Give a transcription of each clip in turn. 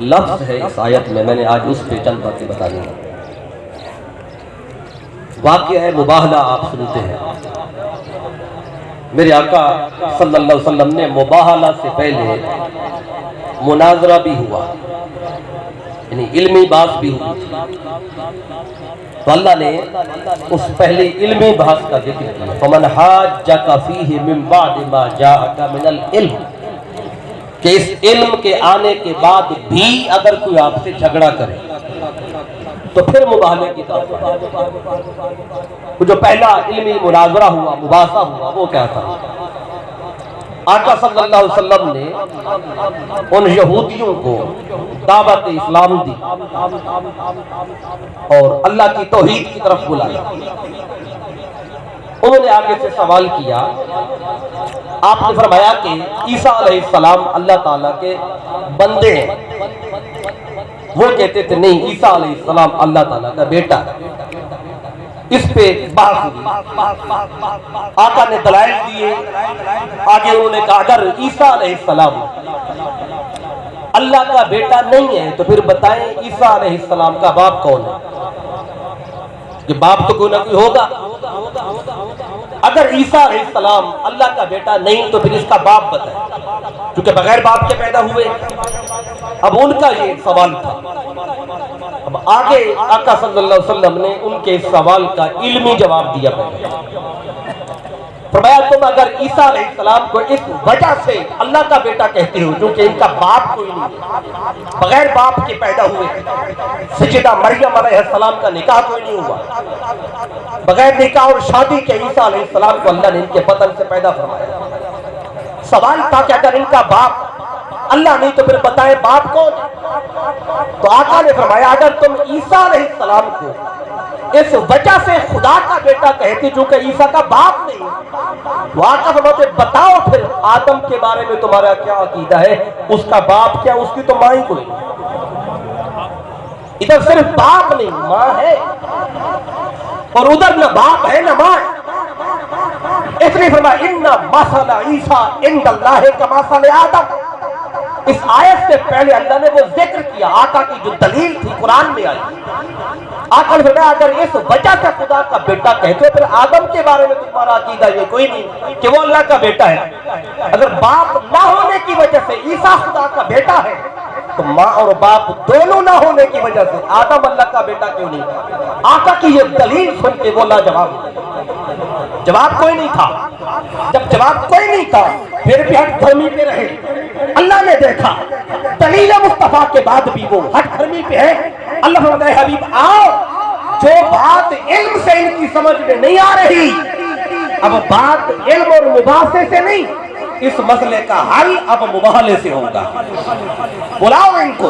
لفظ ہے اس آیت میں نے آج اس پہ چند باتیں بتانی ہیں۔ واقعہ ہے مباہلہ، آپ سنتے ہیں۔ میرے آقا صلی اللہ علیہ وسلم نے مباہلہ سے پہلے مناظرہ بھی ہوا، یعنی علمی بحث بھی ہوئی، تو اللہ نے اس پہلے علمی بحث کا ذکر کیا، فَمَنْ حَاجَّكَ فِيهِ مِنْ بَعْدِ مَا جَاءَكَ مِنَ الْعِلْمِ، کہ اس علم کے آنے کے بعد بھی اگر کوئی آپ سے جھگڑا کرے تو پھر مباہلے کی طرف۔ وہ جو پہلا علمی مناظرہ ہوا، مباحثہ ہوا، وہ کیا تھا؟ آقا صلی اللہ علیہ وسلم نے ان یہودیوں کو دعوت اسلام دی اور اللہ کی توحید کی طرف بلایا۔ انہوں نے آگے سے سوال کیا، آپ نے فرمایا کہ عیسیٰ علیہ السلام اللہ تعالیٰ کے بندے ہیں۔ وہ کہتے تھے نہیں، عیسیٰ علیہ السلام اللہ تعالیٰ کا بیٹا ہے۔ اس پہ بحث ہوئی، آقا نے دلائل دیے۔ آگے انہوں نے کہا اگر عیسیٰ علیہ السلام اللہ کا بیٹا نہیں ہے تو پھر بتائیں عیسیٰ علیہ السلام کا باپ کون ہے؟ کہ باپ تو کوئی نہ کوئی ہوگا۔ اگر عیسیٰ علیہ السلام اللہ کا بیٹا نہیں تو پھر اس کا باپ بتائیں، کیونکہ بغیر باپ کے پیدا ہوئے۔ اب ان کا یہ سوال تھا۔ اب آگے آقا صلی اللہ علیہ وسلم نے ان کے اس سوال کا علمی جواب دیا پہلے۔ فرمایا تم اگر عیسیٰ علیہ السلام کو اس وجہ سے اللہ کا بیٹا کہتے ہو کیونکہ ان کا باپ کوئی نہیں، بغیر باپ کے پیدا ہوئے، سیدہ مریم علیہ السلام کا نکاح کوئی نہیں ہوا، بغیر نکاح اور شادی کے عیسیٰ علیہ السلام کو اللہ نے ان کے بدن سے پیدا فرمایا۔ سوال تھا کہ اگر ان کا باپ اللہ نہیں تو پھر بتائیں باپ کون؟ تو آقا نے فرمایا اگر تم عیسیٰ علیہ السلام کو اس وجہ سے خدا کا بیٹا کہتے جو کہ عیسیٰ کا باپ نہیں، تو آقا فرماتے بتاؤ پھر آدم کے بارے میں تمہارا کیا عقیدہ ہے؟ اس کا باپ کیا؟ اس کی تو ماں ہی کوئی نہیں۔ ادھر صرف باپ نہیں، ماں ہے، اور ادھر نہ باپ ہے نہ ماں ہے۔ اس لیے فرمایا ان مثل عیسیٰ عند اللہ کمثل آدم۔ اس آیت سے پہلے اللہ نے وہ ذکر کیا، آقا کی جو دلیل تھی قرآن میں آئی۔ آقا نے فرمایا اگر اس وجہ سے خدا کا بیٹا کہتے پھر آدم کے بارے میں تمہارا عقیدہ یہ کوئی نہیں کہ وہ اللہ کا بیٹا ہے۔ اگر باپ نہ ہونے کی وجہ سے عیسیٰ خدا کا بیٹا ہے تو ماں اور باپ دونوں نہ ہونے کی وجہ سے آدم اللہ کا بیٹا کیوں نہیں؟ آقا کی یہ دلیل سن کے وہ لاجواب ہوئے۔ جواب کوئی نہیں تھا۔ جب جواب کوئی نہیں تھا پھر بھی ہٹ دھرمی پہ رہے۔ اللہ نے دیکھا دلیل مصطفیٰ کے بعد بھی وہ ہٹ دھرمی پہ ہے۔ اللہ فرماتا ہے حبیب آؤ، جو بات علم سے ان کی سمجھ میں نہیں آ رہی، اب بات علم اور مباحثے سے نہیں، اس مسئلے کا حل اب مباہلے سے ہوگا۔ بلاؤ ان کو،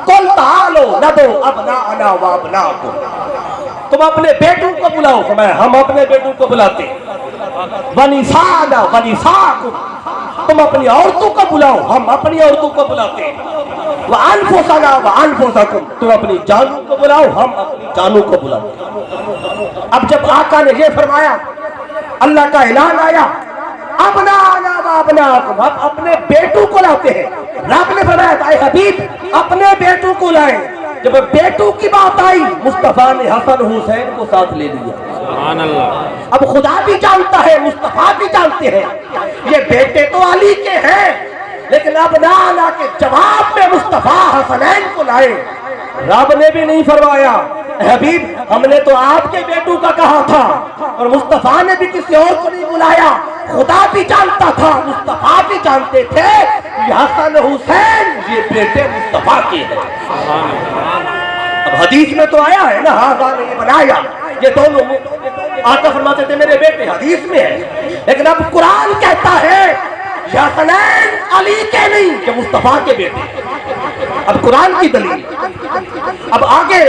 قل تعالوا ندعو ابناءنا وابناءکم، تم اپنے بیٹوں کو بلاؤ۔ فرمایا ہم اپنے بیٹوں کو بلاتے ہیں۔ ونساءنا ونساءکم، تم اپنی عورتوں کو بلاؤ، ہم اپنی عورتوں کو بلاتے ہیں۔ وانفسنا وانفسکم، تم اپنی جانوں کو بلاؤ، ہم اپنی جانوں کو بلاتے ہیں۔ اب جب آقا نے یہ فرمایا، اللہ کا اعلان آیا ابناءنا وابناءکم، ہم اپنے بیٹوں کو لاتے ہیں۔ رب نے فرمایا اے حبیب اپنے بیٹوں کو لائیں۔ جب بیٹوں کی بات آئی مصطفیٰ نے حسن حسین کو ساتھ لے لیا۔ سبحان اللہ۔ اب خدا بھی جانتا ہے، مصطفیٰ بھی جانتے ہیں یہ بیٹے تو علی کے ہیں، لیکن ابناءنا کے جواب میں مصطفیٰ حسنین کو لائے۔ رب نے بھی نہیں فرمایا حبیب ہم نے تو آپ کے بیٹوں کا کہا تھا، اور مصطفیٰ نے بھی کسی اور کو نہیں بلایا۔ خدا بھی جانتا تھا، مصطفیٰ بھی جانتے تھے یہ حسن حسین یہ بیٹے مصطفیٰ کے ہیں۔ اب حدیث میں تو آیا ہے نا ہاذا نے بنایا، یہ دونوں آقا فرماتے تھے میرے بیٹے، حدیث میں ہے، لیکن اب قرآن کہتا ہے یہ حسنین علی کے نہیں کہ مصطفیٰ کے بیٹے۔ اب قرآن کی دلیل۔ اب آگے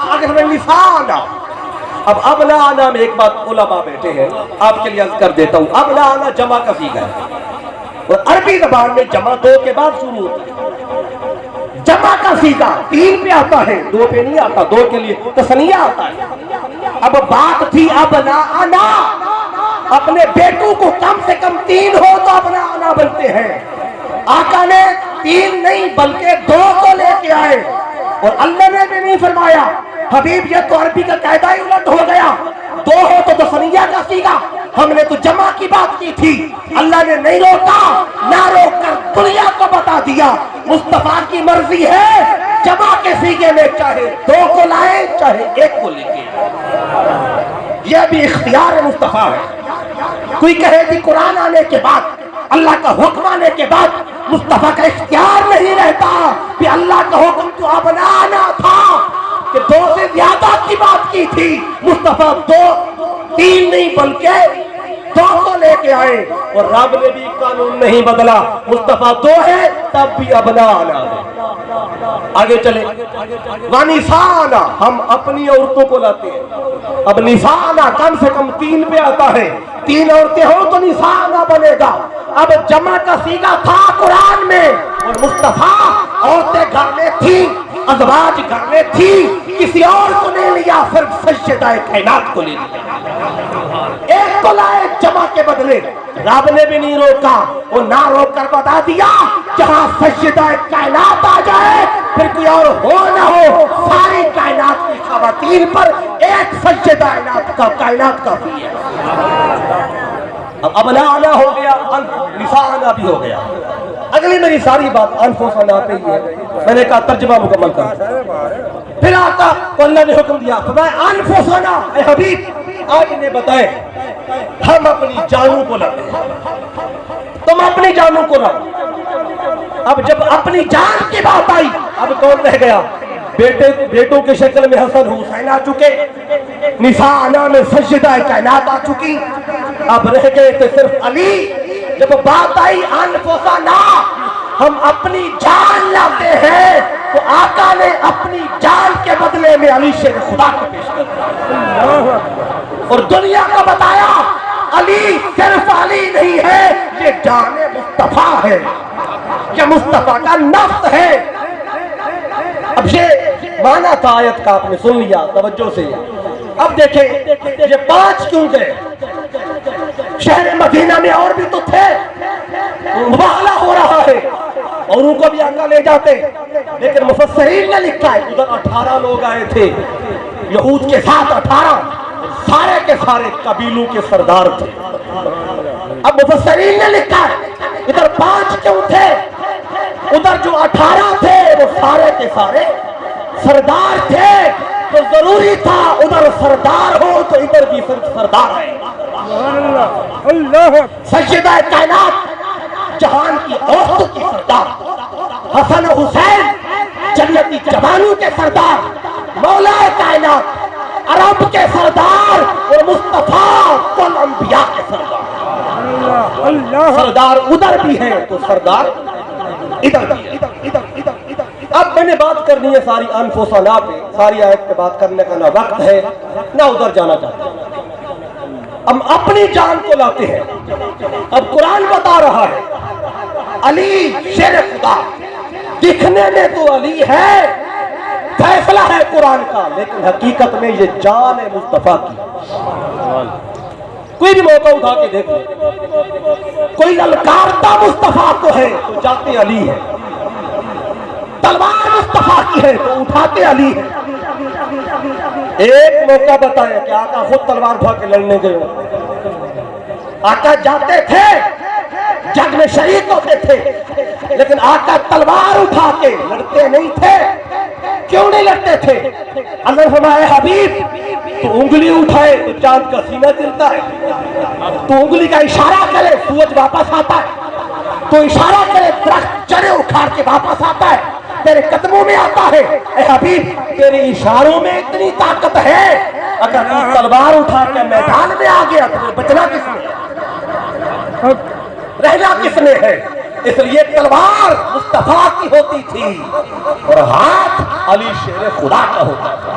آگے نساءنا، اب ابناءنا میں ایک بات علماء بیٹھے ہیں آپ کے لیے عرض کر دیتا ہوں، ابناءنا جمع کا صیغہ ہے اور عربی زبان میں جمع دو کے بعد شروع ہوتی ہے۔ جمع کا صیغہ تین پہ آتا ہے، دو پہ نہیں آتا، دو کے لیے تثنیہ آتا ہے۔ اب بات تھی ابناءنا، اپنے بیٹوں کو کم سے کم تین ہو تو ابناءنا بنتے ہیں، آقا نے 3 نہیں بلکہ 2 کو لے کے آئے، اور اللہ نے بھی نہیں فرمایا حبیب یہ تو عربی کا قاعدہ ہی الٹ ہو گیا، 2 ہو تو دفنیہ کا سیگا، ہم نے تو جمع کی بات کی تھی۔ اللہ نے نہیں روکا، نہ روک کر دنیا کو بتا دیا مصطفیٰ کی مرضی ہے جمع کے سیگے میں چاہے 2 کو لائیں چاہے 1 کو لے کے، یہ بھی اختیار مصطفیٰ ہے۔ کوئی کہے کہ قرآن آنے کے بعد، اللہ کا حکم آنے کے بعد مصطفیٰ کا اختیار نہیں رہتا کہ اللہ کا حکم تو اب آنا تھا کہ 2 سے زیادہ کی بات کی تھی، مصطفیٰ 2 3 نہیں بلکہ 2 کو لے کے آئے، اور رب نے بھی قانون نہیں بدلا، مصطفیٰ 2 ہے تب بھی ابنا آنا ہے۔ آگے چلے، وَنِسَانَا ہم اپنی عورتوں کو لاتے ہیں، اب نسانا کم سے کم 3 پہ آتا ہے، 3 عورتیں ہوں تو نسانا بنے گا۔ اب جمع کا سیگا تھا قرآن میں، اور مصطفیٰ عورتیں گھر میں تھی، ازواج گھر میں تھی، کسی اور کو نہیں لیا، صرف سیدہ کائنات کو لے لیا، 1 کو لائے جمع کے بدلے۔ رب نے بھی نہیں روکا، اور نہ روک کر بتا دیا جہاں سیدہ کائنات آ جائے پھر کوئی اور ہو نہ ہو، ساری کائنات کی خواتین پر 1 سیدہ کائنات کافی ہے۔ اب ابنا آنا ہو گیا، نساء آنا بھی ہو گیا۔ اگلی میری ساری بات انفسنا پہ ہی ہے، میں نے کہا ترجمہ مکمل کر۔ پھر آقا کو اللہ نے حکم دیا، فرمایا انفسنا، اے حبیب آج انہیں بتائے ہم اپنی جانوں کو لاتے ہیں، تم اپنی جانوں کو لاؤ۔ اب جب اپنی جان کی بات آئی، اب کون رہ گیا؟ بیٹوں کے شکل میں حسن حسین آ چکے، نساء آنا میں سیدہ کائنات آ چکی، اب رہ گئے تھے صرف علی۔ جب بات آئی انفسنا ہم اپنی جان لاتے ہیں، تو آقا نے اپنی جان کے بدلے میں علی شیر خدا کو پیش کر دیا، اور دنیا کو بتایا علی صرف علی نہیں ہے، یہ جان مصطفیٰ ہے، یہ مصطفیٰ کا نفس ہے۔ اب یہ معنی تھا آیت کا، آپ نے سن لیا توجہ سے۔ اب دیکھیں یہ 5 کیوں گئے؟ شہر مدینہ میں اور بھی تو تھے، مباہلہ ہو رہا ہے، اور ان کو بھی آقا لے جاتے، لیکن مفسرین نے لکھا ہے ادھر 18 لوگ آئے تھے، یہود کے ساتھ 18، سارے کے سارے قبیلوں کے سردار تھے۔ اب مفسرین نے لکھا ہے ادھر 5 کیوں تھے؟ ادھر جو 18 تھے وہ سارے کے سارے سردار تھے، تو ضروری تھا ادھر سردار ہو تو ادھر بھی سردار ہے۔ سیدہ کائنات جہان کی عورتوں کی سردار، حسن حسین جنتی جوانوں کے سردار، مولا کائنات عرب کے سردار، اور مصطفیٰ کل انبیاء کے سردار۔ سردار ادھر بھی ہیں تو سردار ادھر بھی ہے۔ اب میں نے بات کرنی ہے ساری انفسنا پہ، ساری آیت پہ بات کرنے کا نہ وقت ہے نہ ادھر جانا چاہتے ہیں۔ ہم اپنی جان کو لاتے ہیں۔ اب قرآن بتا رہا ہے علی شیر خدا، دکھنے میں تو علی ہے، فیصلہ ہے قرآن کا، لیکن حقیقت میں یہ جان ہے مصطفیٰ کی۔ کوئی بھی موقع اٹھا کے دیکھ لیں، کوئی للکارتا مصطفیٰ کو ہے تو جاتے علی ہے، تلوار مصطفیٰ کی ہے تو اٹھاتے علی ہے۔ ایک موقع بتایا کہ آقا خود تلوار اٹھا کے لڑنے گئے ہو، آقا جاتے تھے جنگ میں شریک ہوتے تھے، لیکن آقا تلوار اٹھا کے لڑتے نہیں تھے۔ کیوں نہیں لڑتے تھے؟ اللہ نے فرمایا حبیب تو انگلی اٹھائے تو چاند کا سینہ گرتا ہے، تو انگلی کا اشارہ کرے سورج واپس آتا ہے، تو اشارہ کرے درخت جڑیں اکھاڑ کے واپس آتا ہے، تیرے قدموں میں آتا ہے۔ اے حبیب تیرے اشاروں میں اتنی طاقت ہے، اگر تو تلوار اٹھا کے میدان میں آ گیا تو بچنا کس نے، رہنا کس نے ہے؟ اس لیے تلوار مصطفیٰ کی ہوتی تھی اور ہاتھ علی شیر خدا کا ہوتا تھا۔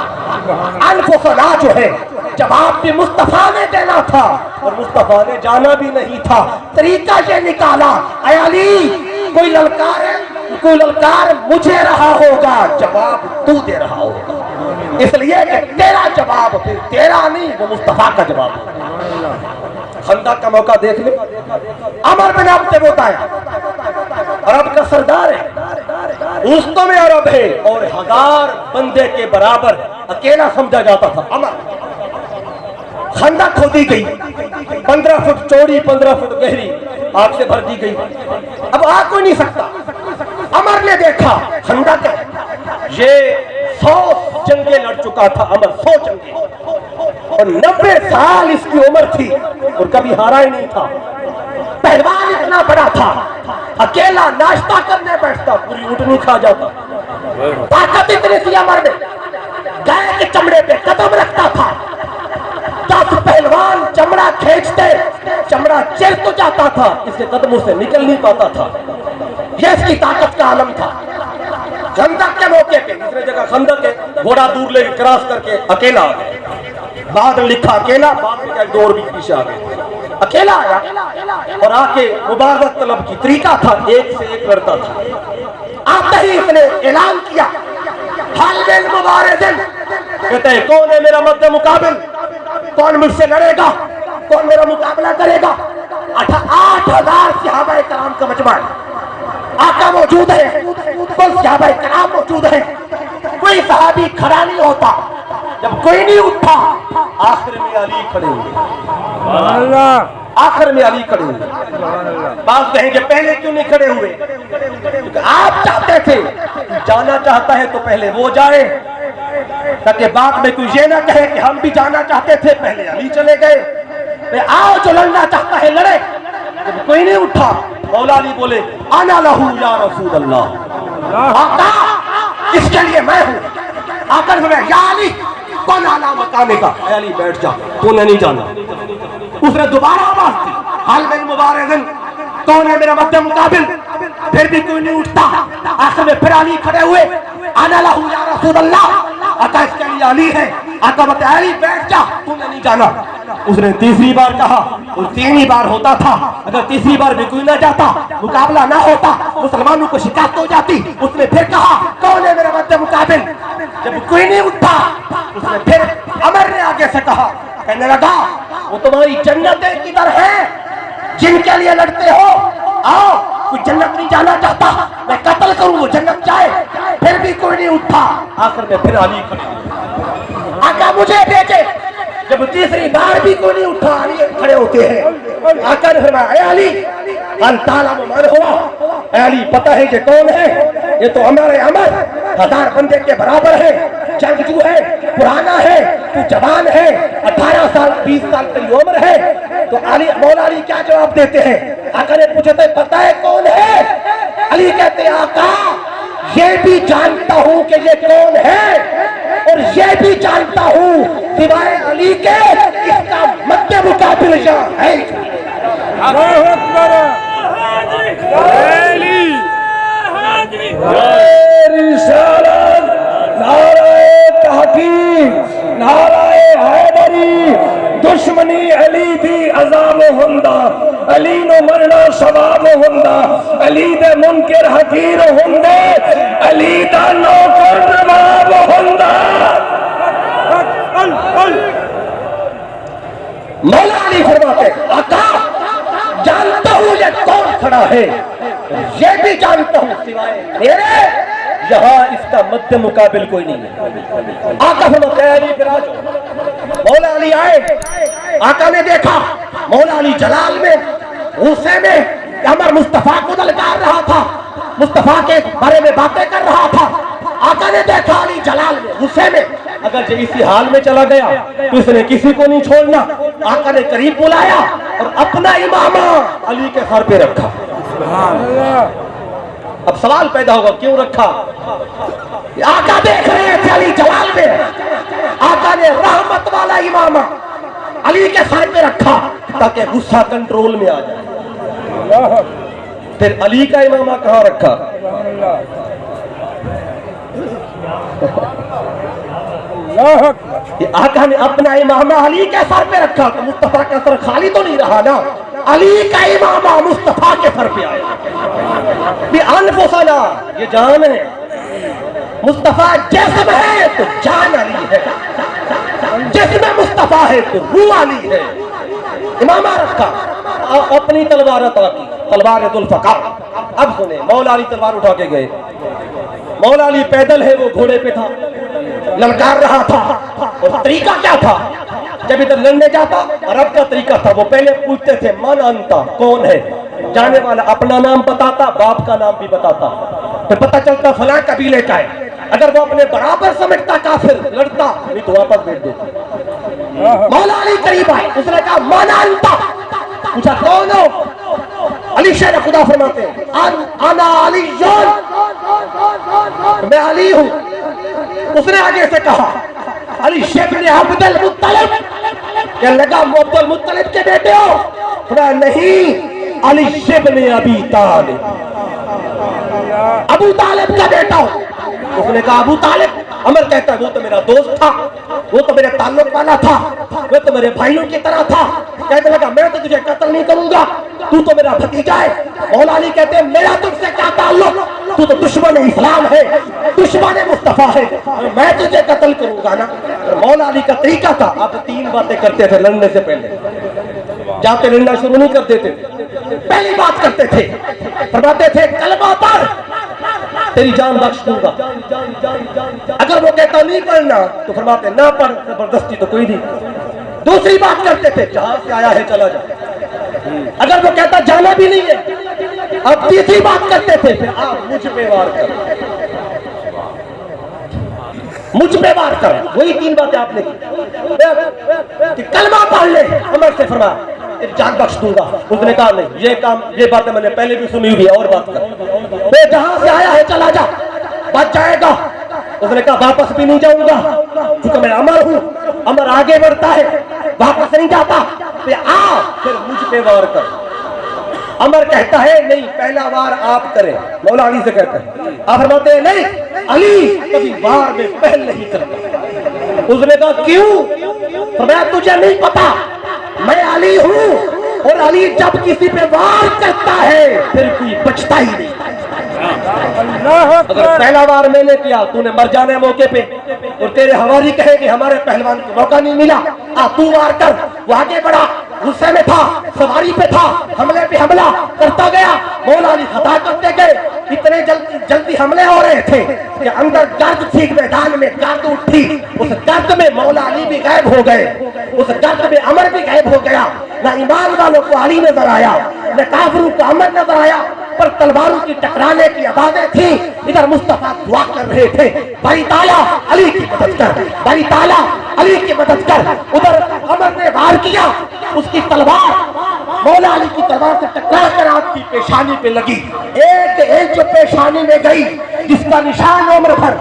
انفسنا جو ہے جواب بھی مصطفیٰ نے دینا تھا، اور مصطفیٰ نے جانا بھی نہیں تھا، طریقہ یہ نکالا اے علی کوئی للکار مجھے رہا ہوگا، جواب تو دے رہا ہوگا، اس لیے کہ تیرا جواب پھر تیرا نہیں، وہ مصطفیٰ کا جواب ہے۔ خندق کا موقع دیکھ لیں، عمر بن عبد سے ہوتا ہے عرب کا سردار ہے، اوسطوں میں عرب ہے، اور 1000 بندے کے برابر اکیلا سمجھا جاتا تھا عمر۔ خندق کھودی گئی، 15 فٹ چوڑی 15 فٹ گہری، آگ سے بھر دی گئی، اب آگ کوئی نہیں سکتا۔ عمر نے دیکھا خندق ہے، یہ 100 جنگیں لڑ چکا تھا عمر، 100 جنگیں، اور 90 سال اس کی عمر تھی اور کبھی ہارا ہی نہیں تھا۔ پہلوان اتنا بڑا تھا، اکیلا ناشتہ کرنے بیٹھتا پوری اونٹنی کھا جاتا۔ طاقت اتنی تھی عمر میں، گائے کے چمڑے پہ قدم رکھتا تھا، 10 پہلوان چمڑا کھینچتے، چمڑا چر تو جاتا تھا، اس کے قدموں سے نکل نہیں پاتا تھا۔ یہ اس کی طاقت کا عالم تھا۔ خندق کے موقع پہ دوسری جگہ خندق ہے، گھوڑا دور لے کے کراس کر کے اکیلا آ گیا، بعد میں لکھا اکیلا، بعد میں دور بھی پیچھے آ گئے، اکیلا آیا اور آ کے مبارزت طلب کی۔ طریقہ تھا ایک سے ایک لڑتا تھا۔ آتے ہی اس نے اعلان کیا حلب المبارزین، کہتے ہیں کون ہے میرا مد مقابل، کون مجھ سے لڑے گا، کون میرا مقابلہ کرے گا۔ 8000 صحابہ کرام کا مجمع ہے، آقا موجود ہے، کل صحابہ کرام موجود ہیں، کوئی صحابی کھڑا نہیں ہوتا۔ جب کوئی نہیں اٹھا، آخر میں علی کھڑے ہوئے، آخر میں علی کھڑے ہوئے۔ بعض کہیں کہ پہلے کیوں نہیں کھڑے ہوئے، کیونکہ آپ چاہتے تھے، جانا چاہتا ہے تو پہلے وہ جائے، تاکہ بعد میں کوئی یہ نہ کہے کہ ہم بھی جانا چاہتے تھے پہلے علی چلے گئے۔ آؤ جو لڑنا چاہتا ہے لڑے۔ جب کوئی نہیں اٹھا، مولا علی بولے انا لہو یا رسول اللہ، آقا اس کے لیے میں ہوں۔ آقا نے یا علی کون اعلیٰ مقانے کا، اے علی بیٹھ جا، تو نے نہیں جانا۔ اس نے دوبارہ آواز دی حلب المبارزین، کون ہے میرا مد مقابل، پھر بھی کوئی نہیں اٹھتا۔ آخر میں پھر علی کھڑے ہوئے، انا لہو یا رسول اللہ، آقا اس کے لیے علی ہے۔ آقا بتا علی بیٹھ جا، تو نے نہیں جانا۔ اس نے تیسری بار کہا، اور 3 بار ہوتا تھا، اگر تیسری بار بھی کوئی نہ جاتا، مقابلہ نہ ہوتا، مسلمانوں کو شکست ہو جاتی۔ اس نے پھر کہا کون ہے میرا مد مقابل، جب کوئی نہیں اٹھا، اس نے پھر عمر نے آگے سے کہا، کہنے لگا وہ تمہاری جنتیں کدھر ہیں جن کے لیے لڑتے ہو، آؤ۔ کوئی جنت نہیں جانا چاہتا، میں قتل کروں وہ جنت جائے، پھر بھی کوئی نہیں اٹھا۔ آخر میں پھر علی کھڑے، آقا مجھے بھیجے۔ جب تیسری بار بھی کوئی نہیں اٹھا، علی کھڑے ہوتے ہیں۔ آقا نے فرمایا اے علی ان تعلم من ہوا، اے علی پتہ ہے کہ کون ہے، یہ تو ہمارے عمر 1000 بندے کے برابر ہے، جنگجو ہے، پرانا ہے، تو جوان ہے، 18 سال 20 سال کی عمر ہے۔ تو علی مولا علی کیا جواب دیتے ہیں؟ آقا نے پوچھا تھا پتہ ہے کون ہے؟ علی کہتے ہیں آقا یہ بھی جانتا ہوں کہ یہ کون ہے، اور یہ بھی جانتا ہوں سوائے علی کے اس کا مد مقابل یہاں ہے۔ اللہ اکبر، علی رسالت، نعرہ تحقیق، نعرہ حیدری، دشمنی علی دی عذاب ہوندا، علی نو مرنا ثواب ہوندا، علی دے منکر حقیر ہوندے، علی دا نوکر نواب ہوندا۔ مولا علی فرماتے آقا جانتا ہوں یہ کون کھڑا ہے، یہ بھی جانتا ہوں سوائے میرے یہاں اس کا مد مقابل کوئی نہیں ہے۔ آقا فرماتے ہیں علی پھر آجو۔ مولا علی آئے، آقا نے دیکھا مولا علی جلال میں، غصے میں، عمر مصطفیٰ کو دلکار رہا تھا، مصطفیٰ کے بارے میں باتیں کر رہا تھا۔ آقا نے دیکھا علی جلال میں، غصے میں، اگر جو اسی حال میں چلا گیا تو اس نے کسی کو نہیں چھوڑنا۔ آقا نے قریب بلایا اور اپنا امامہ علی کے سر پہ رکھا۔ اب سوال پیدا ہوگا کیوں رکھا؟ آقا دیکھ رہے تھے علی جلال میں، آقا نے رحمت والا امامہ علی کے سر پہ رکھا تاکہ غصہ کنٹرول میں آ جائے۔ پھر علی کا امامہ کہاں رکھا؟ آقا نے اپنا امامہ علی کے سر پہ رکھا تو مصطفیٰ کا سر خالی تو نہیں رہا نا، علی کا امامہ مصطفیٰ کے سر پہ آیا۔ بِأَنفُسَنَا، یہ جان ہے، مصطفیٰ جسم ہے تو جان علی ہے، جسم مصطفیٰ ہے تو روح علی ہے۔ امامہ رکھا، اپنی تلوار عطا کی، تلوار ذوالفقار. اب سنیں, مولا علی تلوار اٹھا کے گئے. مولا علی پیدل ہے, وہ گھوڑے پہ تھا, للکار رہا تھا. اور طریقہ کیا تھا جب ادھر لڑنے جاتا؟ عرب کا طریقہ تھا, وہ پہلے پوچھتے تھے من انتا, کون ہے؟ جانے والا اپنا نام بتاتا, باپ کا نام بھی بتاتا, پھر پتہ چلتا فلاں قبیلے کا ہے. اگر وہ اپنے برابر سمجھتا کافر لڑتا, نہیں تو واپس بھیج دیتا. مولا علی قریب آئے, اس نے کہا من انتا. پوچھا کون ہو؟ علی شیر خدا فرماتے ہیں انا علی جان, میں علی ہوں. اس نے آگے سے کہا علی شبن عبد المطلب. کہنے لگا عبد المطلب کے بیٹے ہو؟ فرمایا نہیں, علی شبن ابی طالب, ابو طالب کا بیٹا ہو. اس نے کہا ابو طالب؟ عمر کہتا ہے وہ تو میرا دوست تھا, وہ تو میرے تعلق والا تھا, وہ تو میرے بھائیوں کی طرح تھا. کہنے لگا میں تو تجھے قتل نہیں کروں گا, تو تو میرا بھتیجا ہے. مولا علی کہتے ہیں میرا تجھ سے کیا تعلق, تو تو دشمن اسلام ہے, دشمن مصطفیٰ ہے, میں تجھے قتل کروں گا نا. مولا علی کا طریقہ تھا, آپ 3 باتیں کرتے تھے لڑنے سے پہلے. جاتے لڑنا شروع نہیں کرتے تھے, پہلی بات کرتے تھے, فرماتے تھے کلمہ پڑھ تیری جان بخش دوں گا. اگر وہ کہتا نہیں پڑھنا تو فرماتے نہ پڑھ, زبردستی تو کوئی نہیں. دوسری بات کرتے تھے جہاں سے آیا ہے چلا جا. اگر وہ کہتا جانا بھی نہیں ہے, اب تیسری بات کرتے تھے پھر آپ مجھ پہ وار کر, مجھ پہ وار کر. وہی 3 باتیں آپ نے کی. کلمہ پڑھ لے, عمر سے فرمایا تیری جان بخش دوں گا. اس نے کہا نہیں, یہ کام یہ باتیں میں نے پہلے بھی سنی ہوئی ہے, اور بات کر. بے جہاں سے آیا ہے چلا جا, بچ جائے گا. اس نے کہا واپس بھی نہیں جاؤں گا, کیونکہ میں عمر ہوں. عمر آگے بڑھتا ہے, واپس نہیں جاتا. پھر آ, پھر مجھ پہ وار کر. عمر کہتا ہے نہیں, پہلا وار آپ کریں. مولا علی سے کہتا ہے, آپ فرماتے ہیں نہیں, علی کبھی وار میں پہل نہیں کرتا. اس نے کہا کیوں؟ فرمایا تجھے نہیں پتا, میں علی ہوں, اور علی جب کسی پہ وار کرتا ہے پھر کوئی بچتا ہی نہیں. اگر پہلا وار میں نے کیا, تو نے مر جانے موقع پہ, اور تیرے حواری کہے کہ ہمارے پہلوان کو موقع نہیں ملا, تو وار کر. وہ آگے بڑھا, غصے میں تھا, سواری پہ تھا, حملے پہ حملہ کرتا گیا. مولا علی خطا کرتے گئے, اتنے جلدی حملے ہو رہے تھے کہ اندر گرد تھی, میدان میں گرد اٹھی. اس گرد میں مولا علی بھی غائب ہو گئے, اس گرد میں عمر بھی غائب ہو گیا. نہ ایمان والوں کو علی نظر آیا, نہ کافروں کو عمر نظر آیا, پر تلواروں کی ٹکرانے کی آوازیں تھیں. ادھر مصطفیٰ دعا کر رہے تھے, بھائی تعالیٰ علی کی مدد کر, بھائی تعالیٰ علی کی مدد کر. ادھر عمر نے وار کیا, اس کی تلوار مولا علی کی تلوار سے ٹکرا کر آپ کی پیشانی پہ لگی. ایک انچ پیشانی میں گئی, جس کا نشان عمر بھر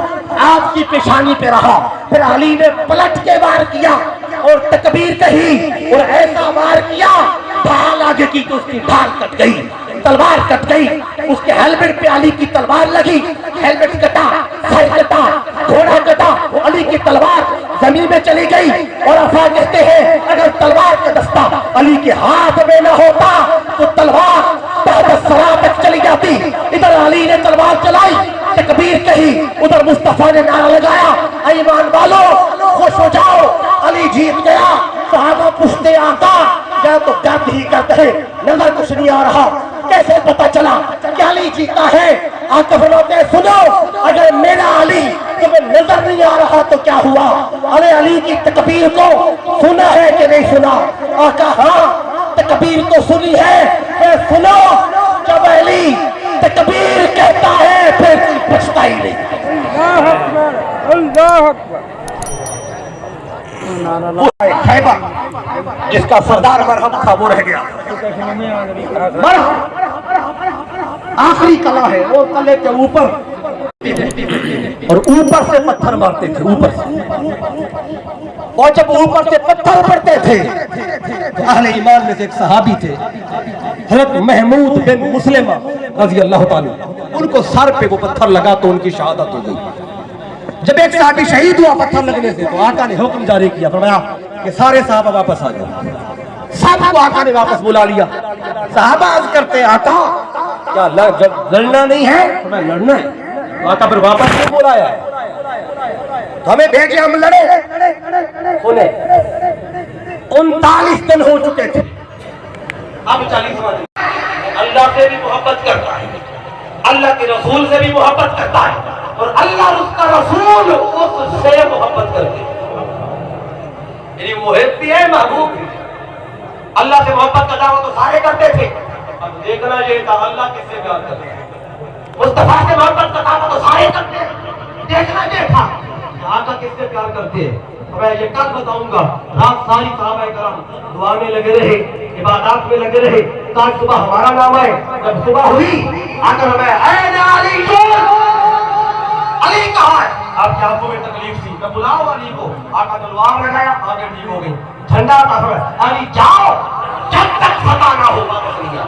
آپ کی پیشانی پہ رہا. پھر علی نے پلٹ کے وار کیا اور تکبیر کہی, اور ایسا وار کیا ڈھال آگے کی تو اس کی ڈھال کٹ گئی, تلوار کٹ گئی. اس کے ہیلمٹ پہ علی کی تلوار لگی, ہیلمٹ کٹا, سر کٹا, گھوڑا کٹا, علی کی تلوار زمین میں چلی گئی. اور افا کہتے ہیں اگر تلوار کا دستہ علی کے ہاتھ میں نہ ہوتا تو تلوار تحت سرا تک چلی جاتی. ادھر علی نے تلوار چلائی, تکبیر کہی, ادھر مصطفیٰ نے نعرہ لگایا, ایمان والو خوش ہو جاؤ, علی جیت گیا. صحابہ پوچھتے آقا یا تو گرد ہی کرتے ہیں, نظر کچھ نہیں آ رہا, کیسے پتا چلا کہ علی جیتا ہے؟ آقا فرماتے ہیں سنو, اگر میرا علی تمہیں نظر نہیں آ رہا تو کیا ہوا؟ ارے علی کی تکبیر کو سنا ہے کہ نہیں سنا؟ آقا ہاں تکبیر تو سنی ہے. اے سنو, جب علی تکبیر کہتا ہے پھر کوئی بچتا ہی نہیں. اللہ اکبر, اللہ اکبر. خیبر جس کا سردار مرہم تھا وہ رہ گیا. مرہم آخری قلعہ ہے, وہ قلعے کے اوپر, اور اوپر سے پتھر مارتے تھے, اوپر سے. اور جب اوپر سے پتھر پڑتے تھے, اہل ایمان میں سے ایک صحابی تھے حضرت محمود بن مسلمہ رضی اللہ تعالی, ان کو سر پہ وہ پتھر لگا تو ان کی شہادت ہو گئی. جب ایک صحابی شہید ہوا پتھر لگنے سے, تو آقا نے حکم جاری کیا, فرمایا کہ سارے صحابہ واپس آ جاؤ. سب کو آقا نے واپس بلا لیا. صحابہ عرض کرتے ہیں آقا کیا لڑنا نہیں ہے؟ میں لڑنا ہے. آقا پھر واپس نہیں بلایا ہے, تو ہمیں بھیجے ہم لڑے. سنیں 39 دن ہو چکے تھے, اب 40واں دن. اللہ سے بھی محبت کرتا ہے، اللہ کے رسول سے بھی محبت کرتا ہے، اور اللہ اور اس کا رسول اس سے محبت کرتے ہیں، یعنی محب بھی ہے محبوب بھی ہے۔ اللہ سے محبت کا دعویٰ تو سارے کرتے تھے، اب دیکھنا یہ تھا اللہ کس سے پیار کرتے ہیں۔ مصطفیٰ سے محبت کا دعویٰ تو سارے کرتے ہیں، دیکھنا یہ تھا کہ آقا کس سے پیار کرتے ہیں۔ میں یہ کل بتاؤں گا، رات ساری صحابہ کرام دعا میں لگے رہے، عبادات میں لگے رہے، تاکہ صبح ہمارا نام آئے۔ جب صبح ہوئی آ کر ہمیں اے علی علی کہا ہے، آپ کے ہاتھوں میں تکلیف تھی، میں بلاؤ علی کو، آقا تلوار لگایا، آگے ٹھیک ہو گئی، جھنڈا علی جاؤ جب تک فتح نہ ہو واپس نہیں آنا۔